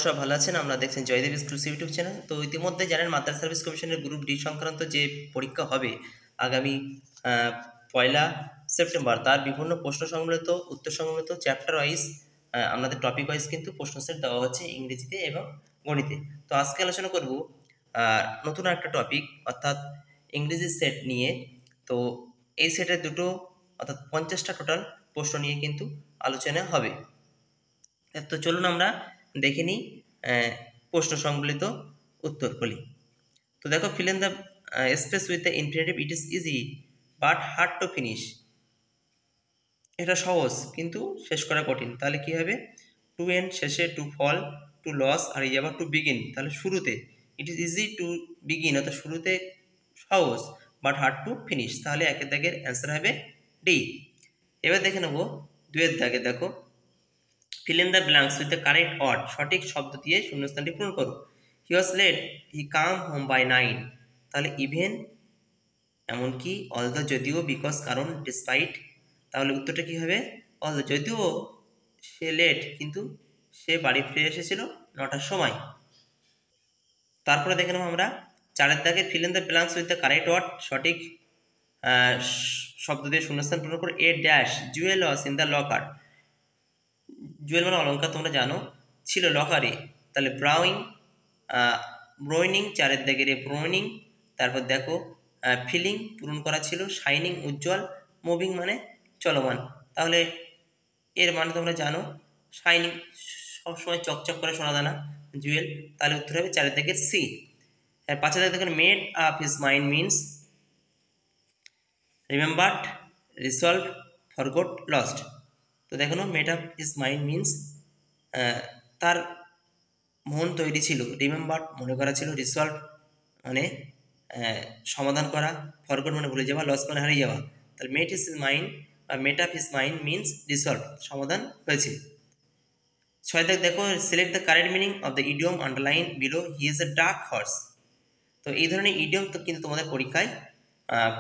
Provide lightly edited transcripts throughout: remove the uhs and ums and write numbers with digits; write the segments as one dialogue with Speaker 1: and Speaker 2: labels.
Speaker 1: সব ভালো আছেন। আমরা দেখছেন জয়দেব এক্সক্লুসিভ ইউটিউব চ্যানেল। তো ইতিমধ্যে জানেন মাদ্রাসা সার্ভিস কমিশনের গ্রুপ ডি সংক্রান্ত যে পরীক্ষা হবে আগামী 1 সেপ্টেম্বর, তার বিভিন্ন প্রশ্ন সম্বলিত উত্তর সম্বলিত চ্যাপ্টার ওয়াইজ আমাদের টপিক ওয়াইজ কিন্তু প্রশ্ন সেট দেওয়া হচ্ছে ইংরেজিতে এবং গণিতে। তো আজকে আলোচনা করব নতুন একটা টপিক অর্থাৎ ইংরেজি সেট নিয়ে। তো এই সেটের দুটো অর্থাৎ 50টা টোটাল প্রশ্ন নিয়ে কিন্তু আলোচনা হবে। তো চলুন আমরা দেখে নিই প্রশ্ন সংবলিত উত্তরগুলি। তো দেখো, fill in the space with the infinitive, it is easy but hard to finish. এটা সহজ কিন্তু শেষ করা কঠিন। তাহলে কি হবে? টু এন্ড শেষে, টু ফল, টু লস, আর এই আবার টু বিগিন। তাহলে শুরুতে it is easy to begin অর্থাৎ শুরুতে সহজ, বাট হার্ড টু ফিনিশ। তাহলে একের দাগের অ্যান্সার হবে ডি। এবার দেখে নেব দুয়ের দাগে। দেখো, fill in the blanks with the correct word, সঠিক শব্দ দিয়ে শূন্যস্থানটি পূরণ করো। He was late, he came home by 9। তাহলে ইভেন এমনকি, অলদো যদিও, বিকজ কারণ, ডিসপাইট। তাহলে উত্তরটা কি হবে? অলদো যদিও সে লেট, কিন্তু সে বাড়ি ফিরে এসেছিল 9টার সময়। তারপরে দেখে নেব আমরা 4-এর দাগে fill in the blanks with the correct word, সঠিক শব্দ দিয়ে শূন্যস্থান পূরণ করো। A dash jewel was in the locker. Jewel মানে অলঙ্কার, তোমরা জানো, ছিল লকারে। তাহলে ব্রোয়নিং 4-এর দাগের ব্রোয়নিং। তারপর দেখো, ফিলিং পূরণ করা ছিল, শাইনিং উজ্জ্বল, মুভিং মানে চলমান। তাহলে এর মানে তোমরা জানো, শাইনিং সবসময় চকচক করে সোনা দানা, জুয়েল। তাহলে উত্তর হবে 4-এর দাগের সি। 5-এর দাগের দেখেন, made up his mind means remembered, resolve, forgot, lost. তো দেখো, made up his mind means তার মন তৈরি ছিল, রিমেম্বার্ড মনে করা ছিল, রিসলভ মানে সমাধান করা, ফরগট মানে ভুলে যাওয়া, লস্ট মানে হারিয়ে যাওয়া। তাহলে মেড হিজ মাইন্ড বা made up his mind means resolve, সমাধান হয়েছে। 6 দাগ দেখো, select the correct meaning of the idiom underline below, he is a dark horse. তো এই ধরনের ইডিয়ম তো কিন্তু তোমাদের পরীক্ষায়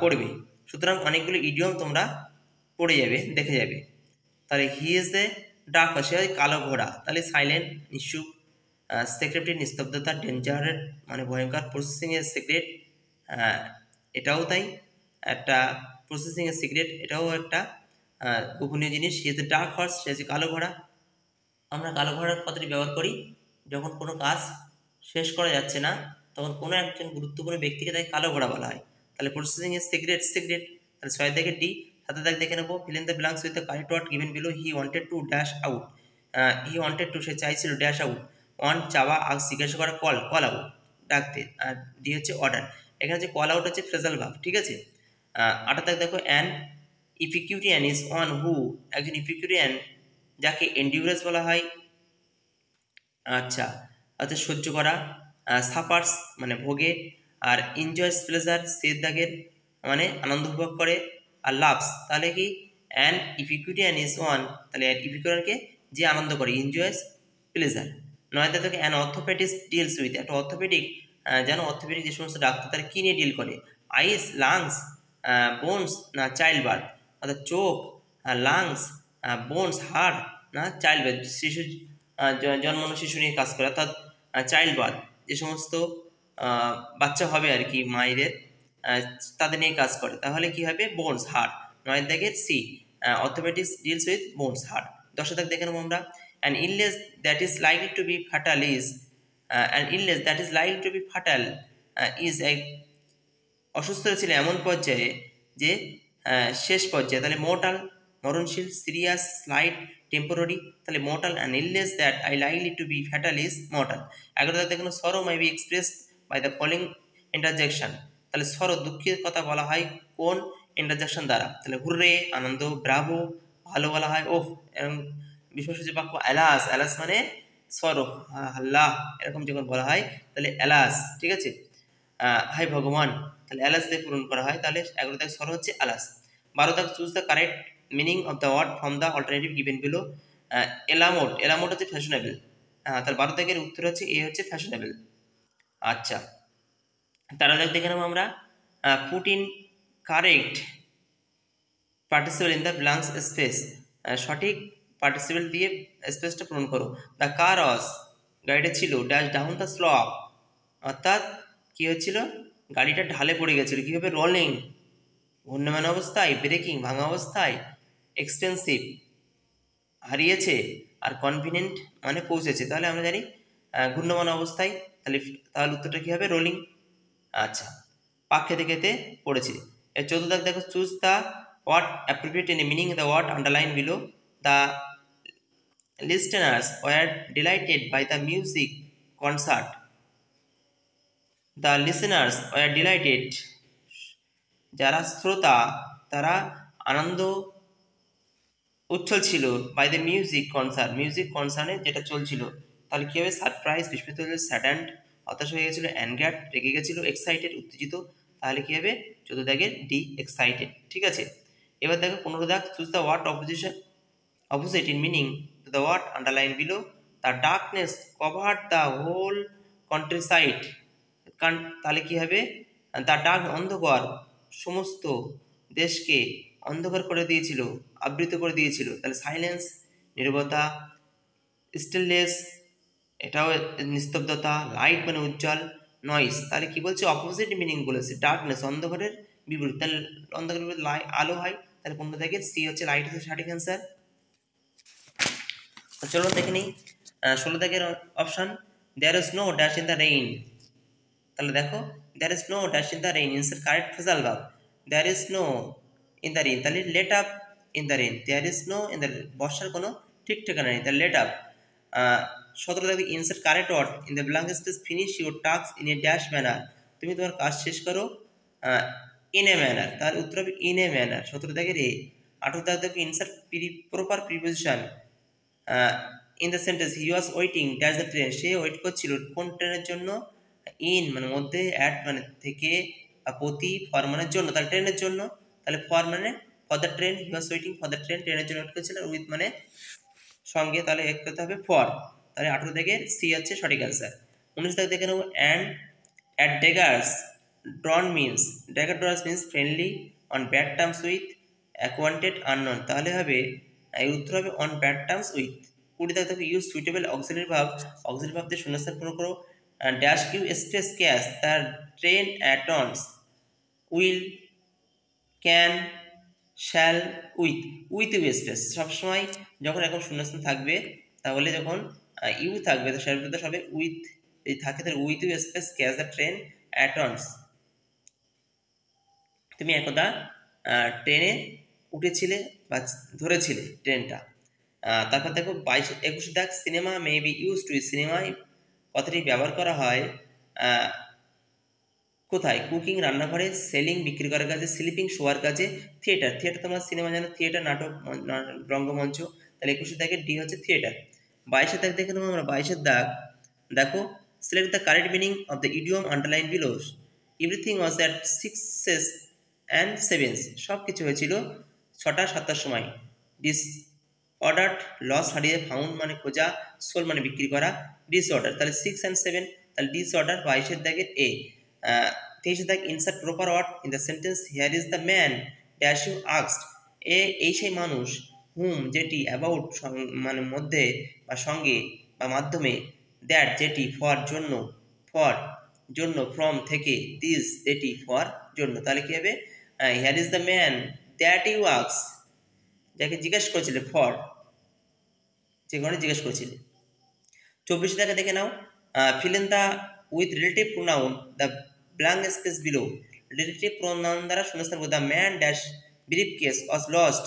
Speaker 1: পড়বে, সুতরাং অনেকগুলো ইডিয়ম তোমরা পড়ে যাবে, দেখে যাবে। তাহলে he is a dark horse, সে কালো ঘোড়া। তাহলে সাইলেন্ট নিশ্চুপ, সেক্রেটারি নিস্তব্ধতা, ডেঞ্জারের মানে ভয়ঙ্কর, প্রসেসিংয়ের সিক্রেট, এটাও তাই, একটা প্রসেসিংয়ের সিক্রেট, এটাও একটা গোপনীয় জিনিস। He is a dark horse, সে হচ্ছে কালো ঘোড়া। আমরা কালো ঘোড়ার কথাটি ব্যবহার করি যখন কোনো কাজ শেষ করা যাচ্ছে না, তখন কোনো একজন গুরুত্বপূর্ণ ব্যক্তিকে তাই কালো ঘোড়া বলা হয়। তাহলে প্রসেসিংয়ের সিক্রেট। তাহলে 6 দাগের ডি। 7 দাগ দেখে নেবো, fill in the blanks with the correct word given below, he wanted to dash out. He wanted to, সে চাইছিল, ড্যাশ আউট, ওয়ান্ট চাওয়া, আগ জিজ্ঞাসা করা, কল আউট ডাকতে, আর ডি হচ্ছে অর্ডার। এখানে হচ্ছে কল আউট হচ্ছে ফ্রেজাল ভার্ব, ঠিক আছে। 8 দাগ দেখো, অ্যান ইপিকিউরিয়ান ইজ ওয়ান হু, একজন ইপিকিউরিয়ান যাকে এন্ডিউরেন্স বলা হয়, আচ্ছা, সহ্য করা, সাফার্স মানে ভোগে, আর এনজয়স প্লেজার, সের দাগের মানে আনন্দ উপভোগ করে, আর লাভস। তাহলে কি অ্যান ইপিকিউরিয়ান ইজ ওয়ান, তাহলে ইপিকিউরিয়ানকে যে আনন্দ করে, এনজয়স প্লেজার। 9 থেকে অ্যান অর্থোপেডিক্স ডিলস উইথ, একটা অর্থোপেডিক, যেন অর্থোপেডিক যে সমস্ত ডাক্তার তারা কী নিয়ে ডিল করে, আইস, লাংস, বোনস না চাইল্ড বার্থ, অর্থাৎ চোখ, লাংস, বোনস হাড় না চাইল্ড বার্থ, শিশু জন্মানো শিশু নিয়ে কাজ করে, অর্থাৎ চাইল্ড বার্থ যে সমস্ত বাচ্চা হবে আর কি মায়েদের, তাদের নিয়ে কাজ করে। তাহলে কি হবে? Bones heart. 9 দাগের C, orthopedics deals with bones heart. 10 দাগ দেখে নেবো আমরা, an illness that is likely to be fatal is, an illness that is likely to be fatal is, এক অসুস্থতা ছিল এমন পর্যায়ে যে শেষ পর্যায়ে। তাহলে মোর্টাল মরণশীল, সিরিয়াস, স্লাইট, টেম্পোরারি। তাহলে mortal, and illness that I likely to be fatal is mortal. 11 দাগ দেখুন, sorrow may be expressed by the following interjection. তাহলে সরো দুঃখের কথা বলা হয় কোন ইন্টারজেকশন দ্বারা? তাহলে হুররে আনন্দ, ব্রাভো ভালো বলা হয়, ওহ এরকম বিশ্বসূচি বাক্য, অ্যালাস, অ্যালাস মানে সরো, হাল্লা এরকম যখন বলা হয় তাহলে অ্যালাস, ঠিক আছে। হাই ভগবান, তাহলে অ্যালাস দিয়ে পূরণ করা হয়। তাহলে 11 দাগ সর হচ্ছে অ্যালাস। 12 দাগ choose the correct meaning of the word from the alternative given below. A la mode, a la mode হচ্ছে ফ্যাশনেবল। তার 12 দাগের উত্তর হচ্ছে এ হচ্ছে ফ্যাশনেবল। আচ্ছা, 13 দাগ দেখে নেবো আমরা, put in correct participle in the blanks space, সঠিক পার্টিসিপেল দিয়ে স্পেসটা পূরণ করো। দ্য কার ওয়াজ গাড়িটা ছিল ড্যাশ ডাউন দ্য স্লপ, অর্থাৎ কী হচ্ছিল, গাড়িটা ঢালে পড়ে গেছিলো। কীভাবে? রোলিং, ঘূর্ণমান অবস্থায়, ব্রেকিং, ভাঙা অবস্থায়, এক্সপেন্সিভ হারিয়েছে, আর কনভিনিয়েন্ট মানে পৌঁছেছে। তাহলে আমরা জানি ঘূর্ণমান অবস্থায়, তাহলে তাহলে উত্তরটা কী হবে? রোলিং। আচ্ছা, পাক খেতে খেতে পড়েছে। এর 14 দাগ দেখো, choose the word appropriate in meaning the word underline below. The listeners were delighted by the music concert. The listeners were delighted, যারা শ্রোতা তারা আনন্দ উচ্ছল ছিল, by the music concert, music কনসার্টে যেটা চলছিল। তাহলে কী হবে? সারপ্রাইজ বিস্মিত হয়েছিল, স্যাডেন্ড হতাশ হয়ে গেছিলো, অ্যাঙ্গার্ড রেগে গেছিলো, এক্সাইটেড উত্তেজিত। তাহলে কী হবে? 14 দাগের ডি, এক্সাইটেড। ঠিক আছে, এবার দেখো 15 দাগ, choose the word opposite in meaning to the word underlined below. The darkness covered the whole countryside. তাহলে কি হবে? দ্য ডার্ক, অন্ধকার সমস্ত দেশকে অন্ধকার করে দিয়েছিল, আবৃত করে দিয়েছিল। তাহলে সাইলেন্স, নীরবতা, স্টিলনেস এটাও নিস্তব্ধতা, লাইট মানে উজ্জ্বল, নয়েস তাহলে কি বলছে? অপোজিট মিনিং বলেছে। ডার্কনেস অন্ধকারের বিপরীত, তাহলে অন্ধকারের বিপরীত আলো হয়। তাহলে কোনটা থেকে? সি হচ্ছে লাইট হচ্ছে সঠিক অ্যান্সার। চলো দেখে নিই 16 দাগের option, there is no dash in the rain. তাহলে দেখো, there is no dash in the rain, insert correct phrasal verb. There is no in the rain, তাহলে let up in the rain. There is no in the, বর্ষার কোনো ঠিক ঠিকানা নেই, তাহলে let up. 17 দাগে, insert correct word in the blank space, finish your task in a dash manner, তুমি তোমার কাজ শেষ করো ইন এ ম্যানার, তাহলে উত্তর হবে ইন এ ম্যানার। 17 দাগের এ। 18 দাগ দেখো, insert proper preposition in the sentence, he was waiting dash the train, সে ওয়েট করছিল কোন ট্রেনের জন্য? ইন মানে মধ্যে, অ্যাট মানে থেকে, প্রতি, ফর মানে জন্য, তাহলে ট্রেনের জন্য। তাহলে ফর মানে for the train, he was waiting for the train, ট্রেনের জন্য ওয়েট করছিল, উইথ মানে সঙ্গে, তাহলে এক করতে হবে ফর। তাহলে 18 থেকে সি হচ্ছে সঠিক অ্যান্সার। 19 থেকে দেখে নেব, and at daggers drawn means, dagger draws means friendly on bad terms with acquainted unknown, তাহলে হবে এর উত্তর হবে অন ব্যাড টার্মস উইথ। 20 থেকে দেখো, use suitable auxiliary verb, auxiliary verb দিয়ে শূন্যস্থান পূরণ করো। Dash you space catch the train at once, will, can, shall, with you space, সবসময় যখন এখন শূন্যস্থান থাকবে, তাহলে যখন ইউ থাকবে তো সেটার ভিতরে হবে উইথ, এই থাকে, তাহলে with you space catch the train at once, তুমি একদা ট্রেনে উঠেছিলে বা ধরেছিলে ট্রেনটা। তারপর দেখো 21 দাগ, cinema may be use to, সিনেমায় কথাটি ব্যবহার করা হয় কোথায়? কুকিং রান্নাঘরে, সেলিং বিক্রি করার কাজে, স্লিপিং শোয়ার কাজে, থিয়েটার, থিয়েটার তোমরা সিনেমা জানো, থিয়েটার নাটক রঙ্গমঞ্চ, তাহলে 21 দাগের ডি হচ্ছে থিয়েটার। 22 দাগ দেখে নেবো আমরা। 22 দাগ দেখো, select the correct meaning of the idiom underline below. Everything was at 6 and 7, সব কিছু হয়েছিল 6টা 7টার সময়। ডিস অর্ডার, লস হারিয়ে, ফাউন্ড মানে খোঁজা, সোল মানে বিক্রি করা, ডিসঅর্ডার, তাহলে 6 and 7, তাহলে ডিসঅর্ডার। 22 দাগের এ। 23 দাগ, insert proper word in the sentence, here is the man dash you asked, এই সেই মানুষ, হুম যেটি, অ্যাবাউট মানে মধ্যে বা সঙ্গে বা মাধ্যমে, দ্যাট যেটি, ফর জন্য, ফ্রম থেকে, দিস এটি, ফর জন্য, তাহলে কি হবে? Here is the man that you ask, যাকে জিজ্ঞেস করেছিলে, ফর যে কারণে জিজ্ঞেস করেছিলে। 24 টাকা দেখে নাও, fill in the with relative pronoun the blank space below, relative pronoun দ্বারা শূন্যস্থান করো। The man dash brief case was lost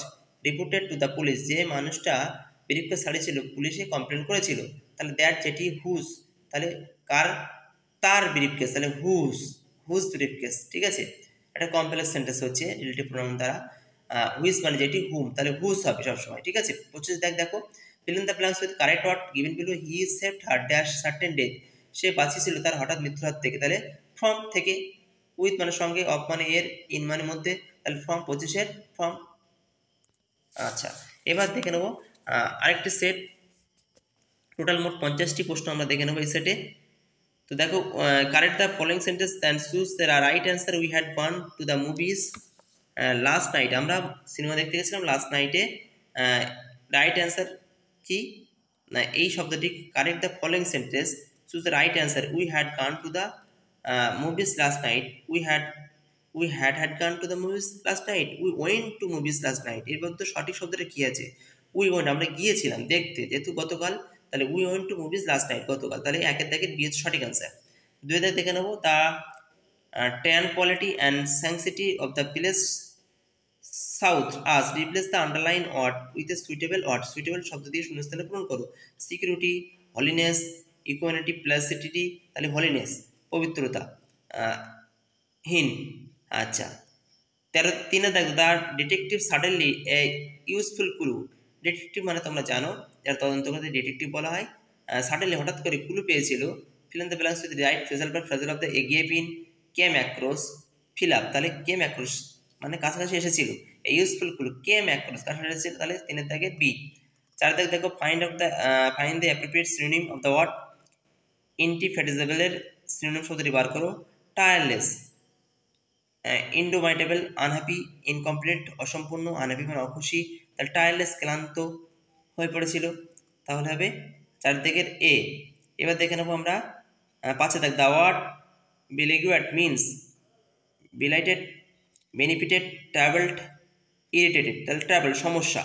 Speaker 1: reported to the police, যে মানুষটা ব্রিফ কেস হারিয়েছিল পুলিশে কমপ্লেন করেছিল। তাহলে দ্যাট যেটি, হুজ, তাহলে কার? তার ব্রিফ কেস, তাহলে হুজ ব্রিফ কেস। ঠিক আছে, এটা কমপ্লেক্স সেন্টেন্স হচ্ছে রিলেটিভ প্রোনাউন দ্বারা। হুইজ মানে যেটি, হুম, তাহলে হুজ হবে সবসময়। ঠিক আছে, 25 দেখো, fill in the blanks with correct word given below. He saved her dash certain day, সে বাঁচিয়েছিল তার হঠাৎ মৃত্যুর হাত থেকে, তাহলে ফ্রম থেকে, উইথ মানে সঙ্গে, অফ মানে এর, ইন মানে মধ্যে, তাহলে ফ্রম 25-এর ফ্রম। আচ্ছা, এবার দেখে নেবো আরেকটি সেট, টোটাল মোট 50টি প্রশ্ন আমরা দেখে নেবো এই সেটে। তো দেখো, correct the following sentence and choose the right answer. We had gone to the movies last night, আমরা সিনেমা দেখতে গেছিলাম লাস্ট নাইটে। রাইট অ্যান্সার কি? না এই শব্দটি correct the following sentence, choose the right answer. We had গান to the movies last night, we had গান to the movies last night, we went to movies last night. এর মধ্যে সঠিক শব্দটা কি আছে? উই ওয়েন্ট, আমরা গিয়েছিলাম দেখতে, যেহেতু গতকাল, তাহলে we went to movies last night গতকাল, তাহলে একের দাগের বি হচ্ছে সঠিক অ্যান্সার। দুই দাগ দেখে নেবো, the tranquility and sanctity of the village soothe us, replace the underline word with a suitable word. Suitable শব্দ দিয়ে শূন্যস্থানে পূরণ করো। সিকিউরিটি, হলিনেস, ইকুয়ানিটি, প্লাসিটিটি, তাহলে হলিনেস পবিত্রতা, হীন। আচ্ছা, 3 দেখো, the detective suddenly a useful clue. Detective মানে তোমরা জানো, যারা তদন্ত করতে ডিটেকটিভ বলা হয়। সাডেনলি হঠাৎ করে ক্লু পেয়েছিল। Feel in the blanks with right phrasal verb, phrasal of the A gave in, came across, fill up, তাহলে কেম অ্যাক্রস মানে কাছাকাছি এসেছিল। এই ইউজফুল ক্লু কেম অ্যাক্রস কাছাকাছি এসেছিল, তাহলে 3 দাগে বি। 4 দাগ দেখো, find the appropriate synonym of the word ইনডিফেটিজেবলের সিনোনিম শব্দটি বার করো। টায়ারলেস, ইনডোমাইটেবল, আনহ্যাপি, ইনকমপ্লিট অসম্পূর্ণ, আনহ্যাপি মানে অখুশি, তাহলে টায়ারলেস ক্লান্ত হয়ে পড়েছিল, তাহলে হবে 4 দিকের এ। এবার দেখে নেবো আমরা 5 দাগ, the word beleaguered means blighted, benefited, troubled, irritated, তাহলে ট্রাভেল সমস্যা।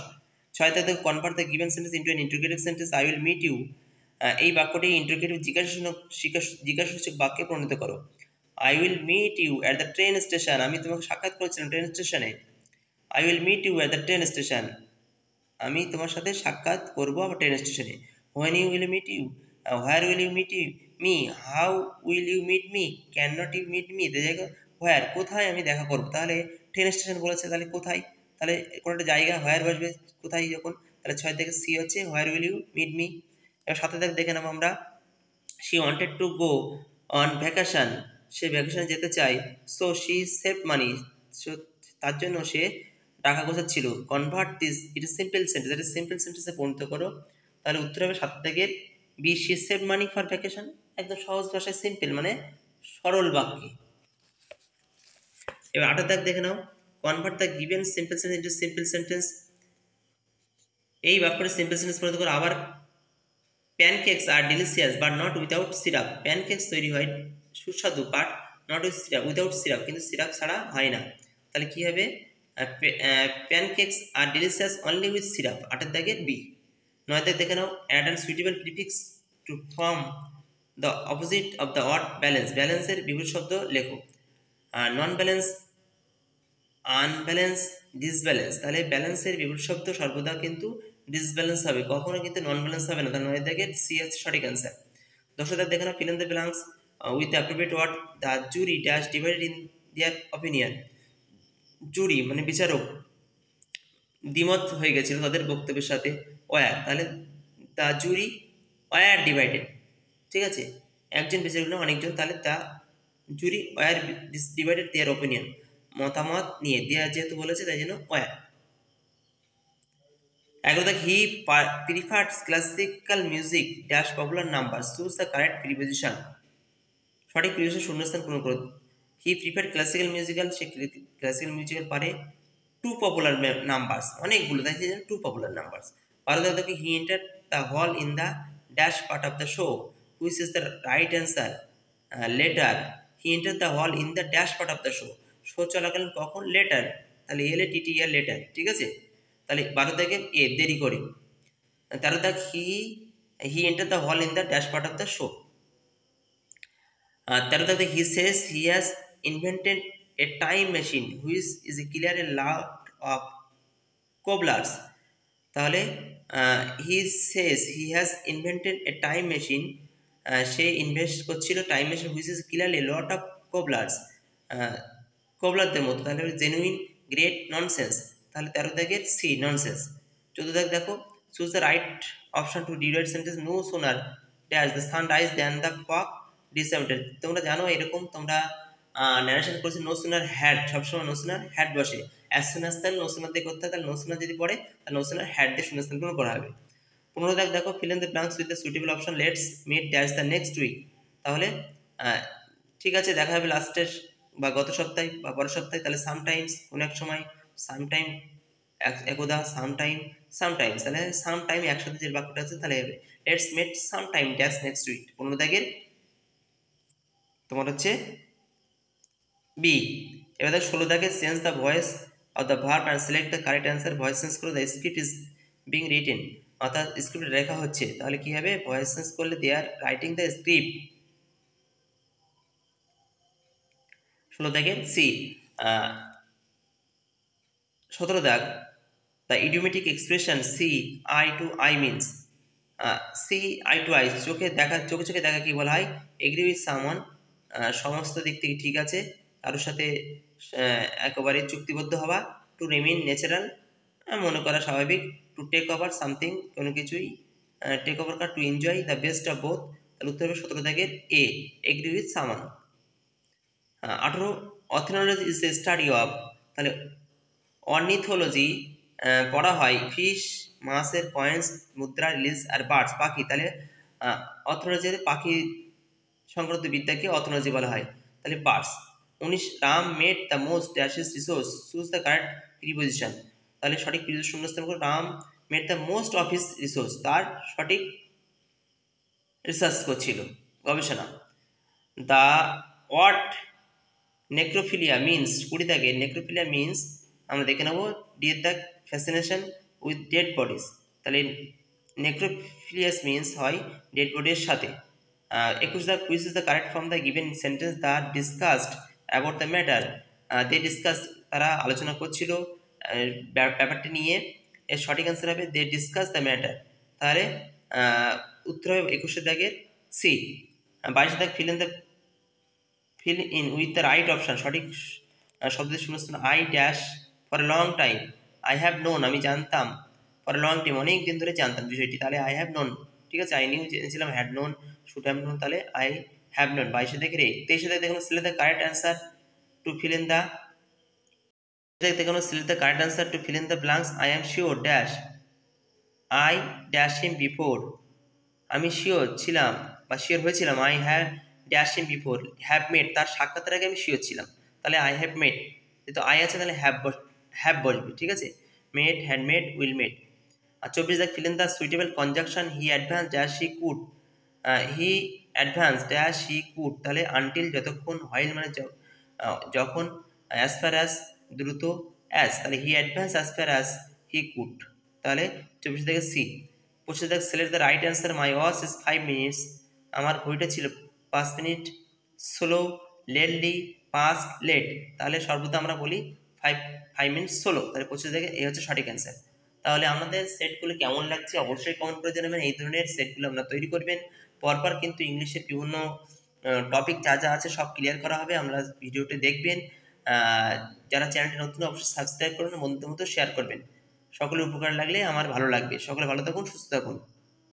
Speaker 1: 6 দাগ দেখো, convert the given sentence into an interrogative sentence, I will meet you. এই বাক্যটি ইন্টারোগেটিভ জিজ্ঞাসাসূচক বাক্যে পরিণত করো। I will meet you at the train station, আমি তোমাকে সাক্ষাৎ করেছিলাম ট্রেন স্টেশনে। I will meet you at the train station, আমি তোমার সাথে সাক্ষাৎ করব আবার ট্রেন স্টেশনে। When you will meet you, where will you meet me, how will you meet me, cannot you meet me, দেখো where কোথায় আমি দেখা করব, তাহলে ট্রেন স্টেশন বলেছে, তাহলে কোথায়, তাহলে কোনো একটা জায়গা where বসবে কোথায় যখন, তাহলে 6 থেকে সি হচ্ছে where will you meet me। এবার 7 দেখে নেবো আমরা, she wanted to go on vacation, সে ভ্যাকেশনে যেতে চায়। সো শি সেভ মানি, তার জন্য সে টাকা গোছাচ্ছিল। Convert this it is simple sentence, এটা সিম্পল সেন্টেন্সে পরিণত করো, তাহলে উত্তর হবে 7 দাগের B, she save money for vacation. একদম সহজ ভাষায় সিম্পল মানে সরল বাক্যে। এবার 8 দাগ দেখে নাও, convert the given simple sentence into simple sentence. এই বাক্যটা সিম্পল সেন্টেন্স পরিণত করো। আবার pancakes are delicious but not without syrup, pancakes তৈরি হয় সুস্বাদু but not with syrup, without syrup কিন্তু সিরাপ ছাড়া হয় না, তাহলে কি হবে, pancakes are delicious only with syrup. 8 দাগের বি। 9 দাগ দেখে নাও, add and suitable prefix to form the opposite of the word balance, ব্যালেন্সের বিপরীত শব্দ লেখো। নন ব্যালেন্স, আনব্যালেন্স, ডিসব্যালেন্স, তাহলে ব্যালেন্সের বিপরীত শব্দ সর্বদা কিন্তু ডিসব্যালেন্স হবে, কখনো কিন্তু নন ব্যালেন্স হবে না, তাহলে 9 দাগের সি হচ্ছে সঠিক অ্যান্সার। 10 দাগ দেখে নাও, fill in the blanks with the appropriate word. The jury dash divided in their opinion, jury মানে বিচারক দ্বিমত হয়ে গেছিল তাদের বক্তব্যের সাথে। ওয়ার, তাহলে দ্য জুরি ওয়ার ডিভাইডেড, ঠিক আছে, একজন বিচারক না অনেকজন, তাহলে the jury were divided their opinion, মতামত নিয়ে দেয়া যেহেতু বলেছে তাই জন্য ওয়ার। 11 দাগ, he prefers classical music dash popular number, choose the correct preposition. সঠিক প্রিপোজিশন শূন্যস্থান পূরণ করো। হি প্রিফার ক্লাসিক্যাল মিউজিক্যাল, সে ক্লাসিক্যাল মিউজিক্যাল পারে। টু পপুলার নাম্বারস, অনেকগুলো, তাই টু পপুলার নাম্বারস। 12 দাগ দেখো, হি enter the hall in the dash part of the show, which is the right answer, letter. He enter the hall in the dash part of the show, show চলাকালীন কখন, letter, তাহলে এল এ টি টি আর letter, ঠিক আছে, তাহলে 12 দাগে এ দেরি করে। 13 দাগ, he enter the hall in the dash part of the show. 13 দাগে, he says he has invented a time machine which is clear a lot of cobblers, তাহলে he says he has invented a time machine, সে invest করছিল time machine which is clearly lot of cobblers, কোবলারদের মতো, তাহলে genuine, great, nonsense, তাহলে 13 দাগের C nonsense. 14 দাগ দেখো, choose the right option to derive sentence, no sooner dash the sun rise than the fog disappointed. তোমরা জানো এরকম তোমরা ন্যারেশন করেছে, নো সোনার হ্যাড, সবসময় নো সোনার হ্যাড বসে, অ্যাজ সুন অ্যাজ তাহলে নো সোনার দিয়ে করতে হয়, তাহলে নো সোনার যদি পড়ে তাহলে নো সোনার হ্যাড দিয়ে শূন্যস্থান পূরণ করা হবে। 15 দাগ দেখো, fill in the blanks with the suitable option, let's meet dash the next week, তাহলে ঠিক আছে দেখা হবে লাস্টের বা গত সপ্তাহে বা পরের সপ্তাহে, তাহলে সামটাইমস কোনো এক সময়, সামটাইম একদা, সামটাইম, সামটাইমস, তাহলে সাম টাইম একসাথে যে বাক্যটা আছে তাহলে হবে let's meet some time dash next week. 15 দাগের তোমার হচ্ছে বি। এবার দেখো 16 দাগে change the voice of the verb and select the correct answer. Voice change করে the script is being written, অর্থাৎ স্ক্রিপ্ট লেখা হচ্ছে, তাহলে কি হবে ভয়েস চেঞ্জ করলে they are writing the script. 16 দাগের সি। 17 দাগ the idiomatic expression see eye to eye means, see eye to I চোখে দেখা, চোখে চোখে দেখা কি বলা হয় এগ্রি উইথ সামওয়ান, সমস্ত দিক থেকে ঠিক আছে কারোর সাথে একেবারে চুক্তিবদ্ধ হওয়া। টু রিমেইন ন্যাচারাল, মনে করা স্বাভাবিক। টু টেক ওভার সামথিং, কোনো কিছুই টেক ওভার করা। To enjoy the best of both, তাহলে উত্তর হবে 17 দাগের A agree with someone. 18 ornithology is the study of, তাহলে অর্নিথোলজি পড়া হয় ফিশ, মাছের, কয়েন্স, মুদ্রা, রিলিজ আর বার্ডস পাখি, তাহলে অর্থোলজির পাখি সংক্রান্ত বিদ্যাকে অর্থোলজি বলা হয়, তাহলে birds. 19 Ram made the most dashes resources, choose the correct preposition, তাহলে সঠিক প্রিপোজিশন শূন্যস্থান করে Ram made the most of his resources, তার সঠিক রিসার্চ করছিল, গবেষণা। দ্য ওয়ার্ড নেক্রোফিলিয়া মিনস, 20 দাগে নেক্রোফিলিয়া মিনস আমরা দেখে নেব did the fascination with dead bodies, তাহলে নেক্রোফিলিয়াস মিনস হয় ডেড বডির সাথে। 21 the quiz is the correct from the given sentence the discussed about the matter, they discuss, তারা আলোচনা করছিল ব্যাপারটি নিয়ে, এর সঠিক অ্যান্সার হবে দে ডিসকাস দ্য ম্যাটার, তাহলে উত্তর হবে 21 দাগের সি। 22 দাগ fill in with the right option, সঠিক শব্দের শূন্যস্থান I dash for a long time, I have known আমি জানতাম, ফর এ লং টাইম অনেক দিন ধরে জানতাম বিষয়টি, তাহলে আই হ্যাভ নোন, ঠিক আছে আই নিউ জেনেছিলাম, had known, should have known, তাহলে আই হ্যাভ নোন। 22 দেখে রে। 23 দেখে দেখুন select the correct answer to fill in the, দেখুন select the correct answer to fill in the blanks. I am sure dash I dash him before, আমি sure ছিলাম বা sure হয়েছিলাম, I have dash him before, have made তার সাক্ষাতের আগে আমি sure ছিলাম, তাহলে আই হ্যাভ মেড, যেহেতু আই আছে তাহলে হ্যাভ বসবে, ঠিক আছে made, had made, will made. আর 24 দেখ fill in the suitable conjunction he advance dash he could, he advance dash he could, তাহলে আনটিল যতক্ষণ, হোয়াইল মানে যখন, অ্যাজ ফার অ্যাজ দ্রুত, অ্যাজ, তাহলে he advance as far as he could, তাহলে 24 থেকে সি। 25 দেখ select the right answer my watch is 5 minutes, আমার ঘড়িটা ছিল 5 minute, slow, lately, fast, late, তাহলে সর্বদা আমরা বলি 5 মিনিট স্লো, তাহলে 25 থেকে এই হচ্ছে সঠিক অ্যান্সার। তাহলে আমাদের সেটগুলো কেমন লাগছে অবশ্যই কমেন্ট করে জানাবেন, এই ধরনের সেটগুলো আপনারা তৈরি করবেন। পরপর কিন্তু ইংলিশের বিভিন্ন টপিক যা যা আছে সব ক্লিয়ার করা হবে, আমরা ভিডিওটি দেখবেন। যারা চ্যানেলটি নতুন অবশ্যই সাবস্ক্রাইব করবেন, বন্ধুদের মতো শেয়ার করবেন, সকলের উপকার লাগলে আমার ভালো লাগবে। সকলে ভালো থাকুন, সুস্থ থাকুন।